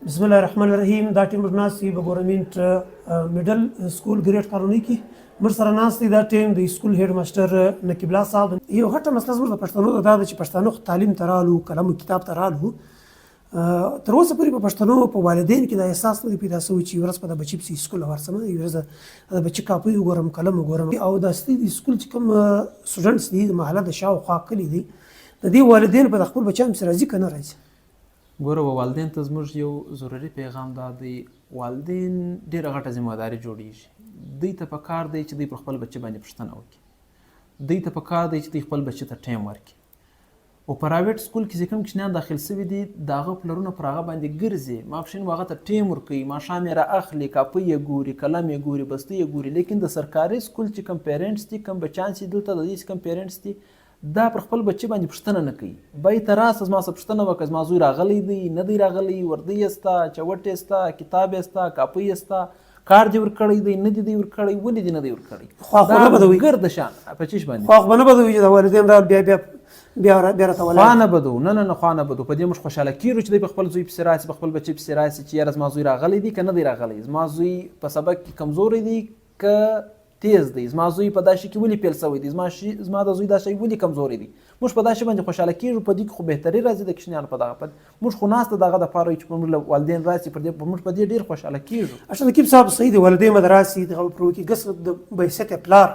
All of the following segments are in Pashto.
بسم الله الرحمن الرحیم. دا ټیم ناست دی په ګورنمنت میډل سکول ګریډ قانوني کې. موږ سره ناست دی دا ټیم د سکول هیډ ماسټر نقیب الله صاحب. یو غټه مسله زموږ د پښتنو دا ده چې پښتانه تعلیم ته رالو، قلم کتاب ته رالو. تر اوسه پورې په پښتنو په والدین کې دا احساس نه دی پیدا شوی چې ورځ په د بچي پسې سکول ورسمه، یو ورځ د بچي کاپي وګورم، قلم وګورم. او د اصلي د سکول چې کوم سټوډنټس دي د محله د شاوخوا کلي دي، د دې والدین په خپل بچیانو پسې راځي که نه راځي؟ ګوره والدین ته زموږ یو ضروري پیغام دا دی، والدین ډېره غټه ذمهداري جوړیږي. دوی ته پکار دی چې دوی پر خپل بچي باندې پوښتنه وکړي. دوی ته پکار دی چې دوی خپل بچي ته ټایم ورکړي. او پرایویټ سکول کې چې کوم کوچنیان داخل سوي دي د هغه پلرونه پر هغه باندې ګرځي، ماپښین هغه ته ټایم ورکوي، ماښام یې رااخلي، کاپۍ یې ګوري، قلم یې ګوري، بستۍ یې ګوري. لیکن د سرکاري سکول چې کوم پیرنټس دي، کوم بچیان چې دلته د دې چې کوم پیرنټس دي، دا پر خپل بچي باندې پوښتنه نه کوي. بای ته راسه زما څه پوښتنه وکړه، زما زوی راغلی دی نه دی راغلی، وردی یې سته، چوټ یې سته، کتاب یې سته، کاپۍ یې سته، کار دې ورکړی دی نه دی ورکړی، ولې دې نه دی ورکړی؟ خواخونه بدوي ګرد شان په چیش باندې خواخونه بدوي چې د والدین را بیا راته ولاړ خوا نه بدو. نه خوا نه بدو. په دې موږ خوشحاله کیږو چې دی په خپل زوی پسې راسي، په خپل بچي پسې راسي چې یاره زما زوی راغلی دی که نه دی راغلی، زما زوی په سبق کې کمزوری دی که تیز دی، زما زوی په دا شي کې ولې پیل شوی دی، زما د زوی دا شی ولې کمزوری دی. موږ په دا شي باندې خوشحاله کیږو. په دې کې خو بهتري راځي د کوچنیانو په دغه موږ خو ناسته دغه دپاره چې موږ له والدین راسي موږ په دې ډېر خوشحاله کیږو. اچھا نقیب صاحب صحیح دی، والدین به راسي دغه پرو کې ګس د بحیثیت پلار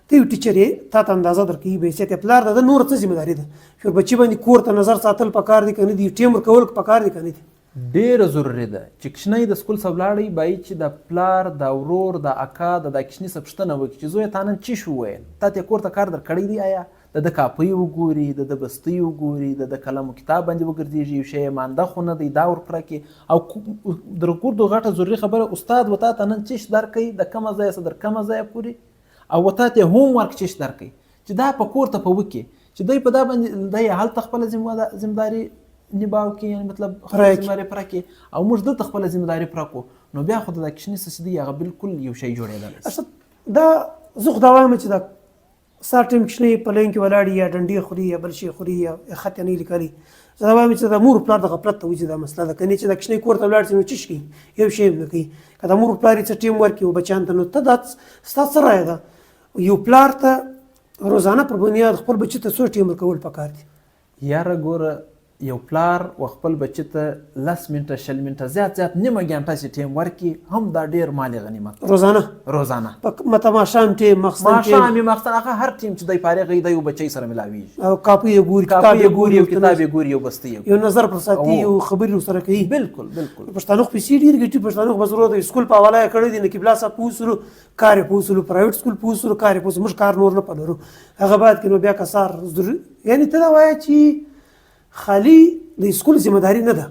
ته یو ټیچر یې تا ته اندازه درکوي، بحیثیت پلار د نور څه ذمهداري ده چې بچي باندې کور ته نظر ساتل پکار دي که نه دي، ټیم ورکول پکار دي که نه دي؟ ډېره ضروري ده چې کوچنی د سکول څخه ولاړی باید چې د پلار، د ورور، د اکا د کوچني څه پوښتنه وکړي چې زویه تا نن څه شو وویل، تا ته یې کور ته کار درکړی دی؟ آیا د کاپۍ وګوري، د بستۍ وګوري، د قلم و کتاب باندې وګرځېږي، یو شی یې مانده خو نه دی، دا ورپوره کړي. او د رکورد غټه ضروري خبره، استاد و تا ته نن څه درکوي، د کومه ځایه څه در کومه ځایه پورې، او و تا ته یې هوم ورک څه درکوي چې دا په کور ته په وکړي چې دی په دا باندې دی هلته خپله ذمهداري نباو کې، یعنې مطلب ذمهداري پوره کړي او موږ دلته خپله ذمهداري پوره کړو، نو بیا خو د دا کوچني څه چې دی هغه بلکل یو شی جوړېدلی شي. دا زه خو دا وایم چې دا ستا ټیم کوچنی په لین کې ولاړ یا ډنډې خوري یا بل شی خوري یا خط یې نه لیکلي، زه دا وایم چې د مور پلار د غفلت ته وځي دا مسله ده. که نه چې دا کوچنی کور ته ولاړ شي نو څه کوي، یو شی هم نه کوي. که د مور پلار یې څه ټیم ورکړي بچیانو ته، نو ته دا ستا څه رایه ده؟ یو پلار ته روزانه پر بنیاد خپل بچي ته څو ټیم ورکول پکار دي؟ یاره ګوره، یو پلار و خپل بچي ته 10 منټه 20 منټه زیات نیمه ګنټه چې ټیم ورکړي هم دا ډېر مالي غنیمت روزانه ماښام ټیم، ماښام هغه هر ټیم چې دی فارغ وي د یو بچی سره ملاویږي، او کاپۍ یې ګوري، یو کتاب یې ګوري، یو بستۍ یې یو نظر پر ساتي، یو خبرې ورسره کوي. بالکل پښتانه خو پیسې ډېرې ګټي. پښتانه خو به ضرورت د سکول په حواله یې کړی دي، نقیب الله صاحب په وسلو کار یې په وسلو، پرایویټ سکول په وسلو کار یې په وسلو، موږ کار نور نه په لرو هغه باید کې نو بیا کسار ضروري. یعنې ته دا وایه چې خالي د سکول ذمهداري نه ده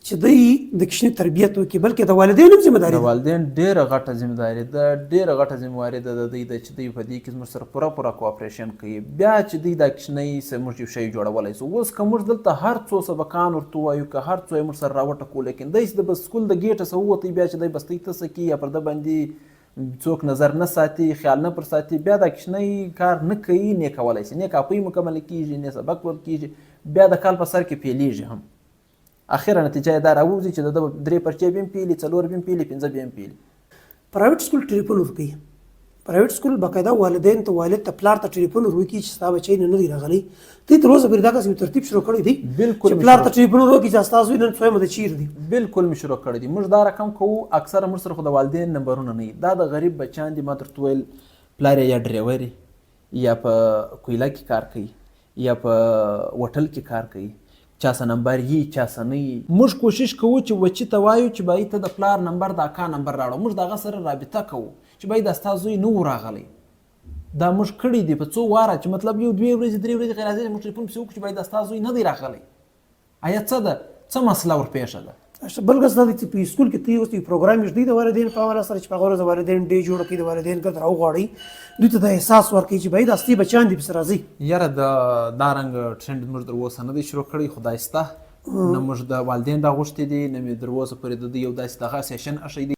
چې دوی د کوچني تربیت وکړي، بلکې د والدین هم ذمهداري ده. د والدین ډېره غټه ذمهداري ده، ډېره غټه ذمهواري ده د دوی ده چې دوی په دې کې زموږ سره پوره کوآپریشن کوي. بیا چې دوی دا کوچنی موږ یو شی جوړولی سو. اوس که موږ دلته هر څو سبقان ورته ووایو، که هر څو یې موږ سره راوټکو، لیکن دی چې د سکول د ګیټه څخه ووتی بیا چې دی بستۍ ته څه کوي یا پر ده باندې څوک نظر نه ساتي، خیال نه پر ساتي، بیا دا کوچنی کار نه کوي، نه کولی شي، نه کاپۍ مکمله کېږي، نه سبق ورکېږي، بیا د کال په سر کې پیلیږي هم. اخره نتیجه یې دا راوځي چې د 3 پرچې به هم پیلي، 4 به هم پیلي، 5 به هم پیلي. پرایویټ سکول ټلیفون ورکوي. پرایویټ سکول باقاعده والدین ته، والد ته، پلار ته ټلیفون ورکوي چې ستا بچی نه دی راغلی. دوی تر اوسه پورې دغسې یو ترتیب شروع کړی دی چې پلار ته ټلیفون وکړي چې ستا زوی نن څویمه ده چیرې دی. بالکل مې شروع کړی دی. موږ دا رقم کوو. اکثره موږ سره خو د والدین نمبرونه نه وي. دا د غریب بچیان دي. ما درته وویل پلار یې یا ډریور یا په کویله کې کار کوي یا په هوټل کې کار کوي، چا سه نمبر یي چا سه نه یي. موږ کوشش کوو چې بچي ته وایو چې باید ته د پلار نمبر د اکا نمبر راوړه. موږ د هغه سره رابطه کوو چې باید دا ستا زوی نه و راغلی. دا موږ کړي دي په څو واره چې مطلب یو 2 ورځې 3 ورځې غیر حاضر موږ ټلیفون پسې وکړو چې باید دا ستا زوی نه دی راغلی. آیا څه ده، څه مسله ورپېښه ده؟ بل کس دا دی چې په سکول کې ته اوس یو پروګرام ایږدي د والدین په حواله سره چې په هغه ورځ د والدین ډې جوړه کړي، د والدین ګرد راوغواړئ، دوی ته دا احساس ورکړي چې باید اصلي بچیان دې پسې راځي. یاره دا رنګ ټرینډ موږ در اوسه نه دی شروع کړی، خدای سته. نه موږ د والدین دا غوښتي دي، نه مې در اوسه پورې د دوی یو داسې دغه سیشن ایښی دی